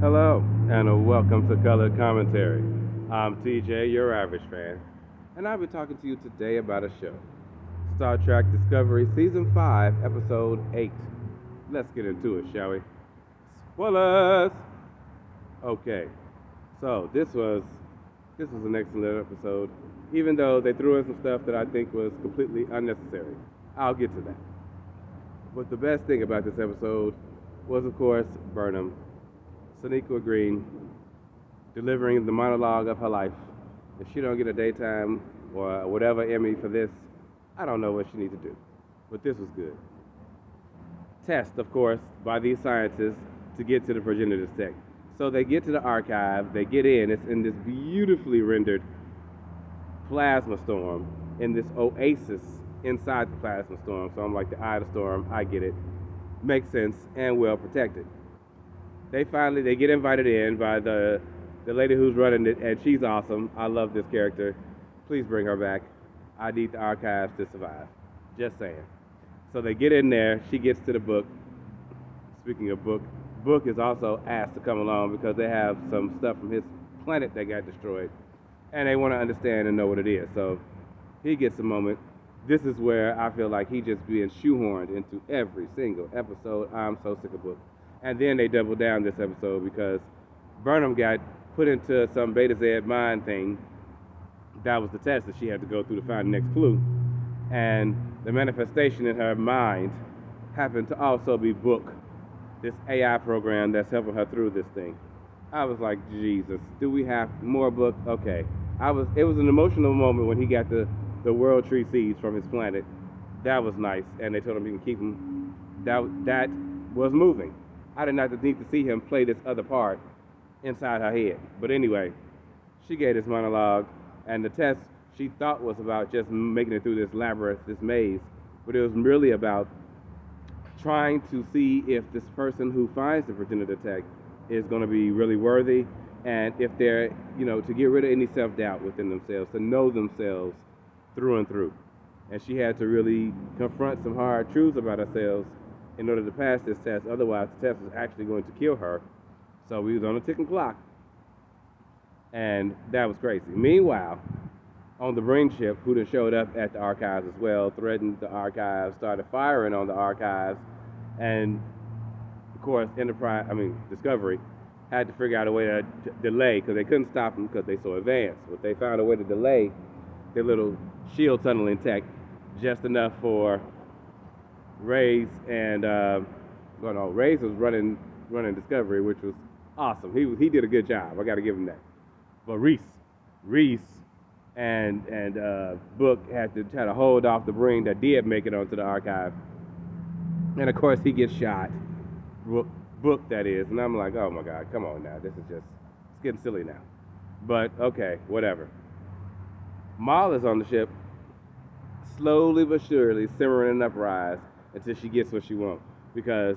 Hello, and welcome to Colored Commentary. I'm TJ, your average fan, and I'll be talking to you today about a show Star Trek Discovery Season 5, Episode 8. Let's get into it, shall we? Spoilers! Okay, so this was an excellent episode, even though they threw in some stuff that I think was completely unnecessary. I'll get to that. But the best thing about this episode was, of course, Burnham, Sonequa Green, delivering the monologue of her life. If she don't get a daytime or whatever Emmy for this, I don't know what she needs to do. But this was good. Test, of course, by these scientists to get to the Progenitor Tech. So they get to the archive, they get in, it's in this beautifully rendered plasma storm, in this oasis inside the plasma storm. So I'm like the eye of the storm, I get it. Makes sense and well protected. They get invited in by the lady who's running it, and she's awesome. I love this character. Please bring her back. I need the archives to survive. Just saying. So they get in there. She gets to the book. Speaking of book is also asked to come along because they have some stuff from his planet that got destroyed, and they want to understand and know what it is. So he gets a moment. This is where I feel like he just being shoehorned into every single episode. I'm so sick of Book. And then they double down this episode because Burnham got put into some Beta Z mind thing. That was the test that she had to go through to find the next clue. And the manifestation in her mind happened to also be Book, this AI program that's helping her through this thing. I was like, Jesus, do we have more Book? Okay. It was an emotional moment when he got the World Tree seeds from his planet. That was nice. And they told him he can keep them. That was moving. I did not need to see him play this other part inside her head. But anyway, she gave this monologue, and the test she thought was about just making it through this labyrinth, this maze, but it was really about trying to see if this person who finds the progenitor tech is going to be really worthy, and if they're, to get rid of any self-doubt within themselves, to know themselves through and through. And she had to really confront some hard truths about herself in order to pass this test. Otherwise, the test was actually going to kill her. So we was on a ticking clock, and that was crazy. Meanwhile, on the Bring ship, who done showed up at the archives as well, threatened the archives, started firing on the archives, and of course, Discovery had to figure out a way to delay because they couldn't stop them because they so advanced. But they found a way to delay their little shield tunneling tech just enough for Reyes and Reyes was running Discovery, which was awesome. He did a good job. I got to give him that. But Reese, and Book had to try to hold off the Bring that did make it onto the archive, and of course he gets shot. Book that is, and I'm like, oh my God, come on now, this is just it's getting silly now. But okay, whatever. Maul is on the ship, slowly but surely simmering an uprise until she gets what she wants. Because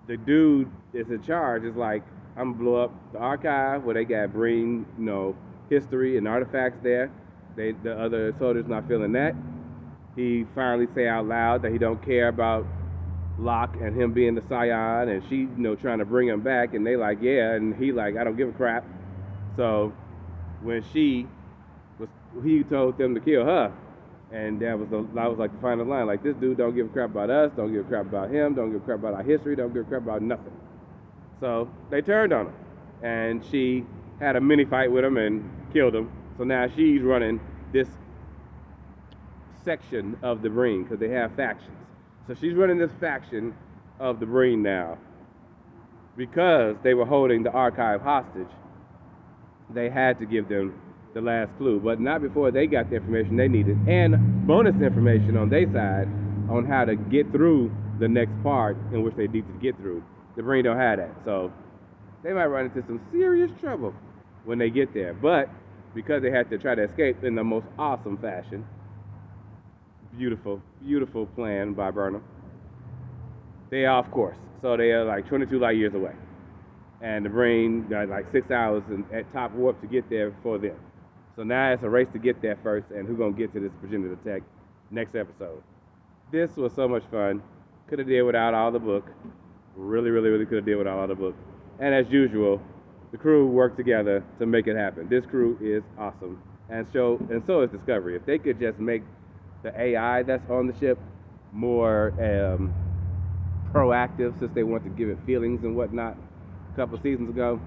the dude that's in charge is like, I'm gonna blow up the archive where they got Bring, history and artifacts there. The other soldiers not feeling that. He finally say out loud that he don't care about Locke and him being the scion, and she, trying to bring him back, and they like, yeah, and he like, I don't give a crap. So when he told them to kill her, and that was like the final line. Like, this dude don't give a crap about us, don't give a crap about him, don't give a crap about our history, don't give a crap about nothing. So they turned on him, and she had a mini fight with him and killed him. So now she's running this section of the Bring because they have factions. So she's running this faction of the Bring now because they were holding the archive hostage. They had to give them the last clue, but not before they got the information they needed and bonus information on their side on how to get through the next part in which they need to get through. The Bring don't have that, so they might run into some serious trouble when they get there. But because they had to try to escape in the most awesome fashion, beautiful, beautiful plan by Burnham, they are off course. So they are like 22 light years away, and the Bring got like 6 hours at top warp to get there for them. So now it's a race to get there first, and who's gonna get to this progenitor tech next episode. This was so much fun. Could have did without all the Book. Really, really, really could have did without all the Book. And as usual, the crew worked together to make it happen. This crew is awesome. And so is Discovery. If they could just make the AI that's on the ship more proactive, since they want to give it feelings and whatnot a couple seasons ago,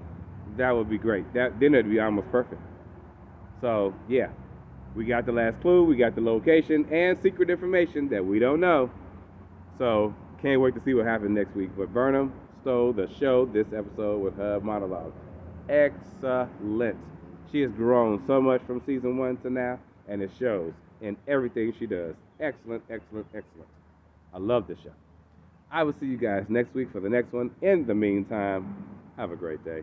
that would be great. Then it'd be almost perfect. So yeah, we got the last clue, we got the location, and secret information that we don't know. So can't wait to see what happens next week. But Burnham stole the show this episode with her monologue. Excellent. She has grown so much from season 1 to now, and it shows in everything she does. Excellent, excellent, excellent. I love the show. I will see you guys next week for the next one. In the meantime, have a great day.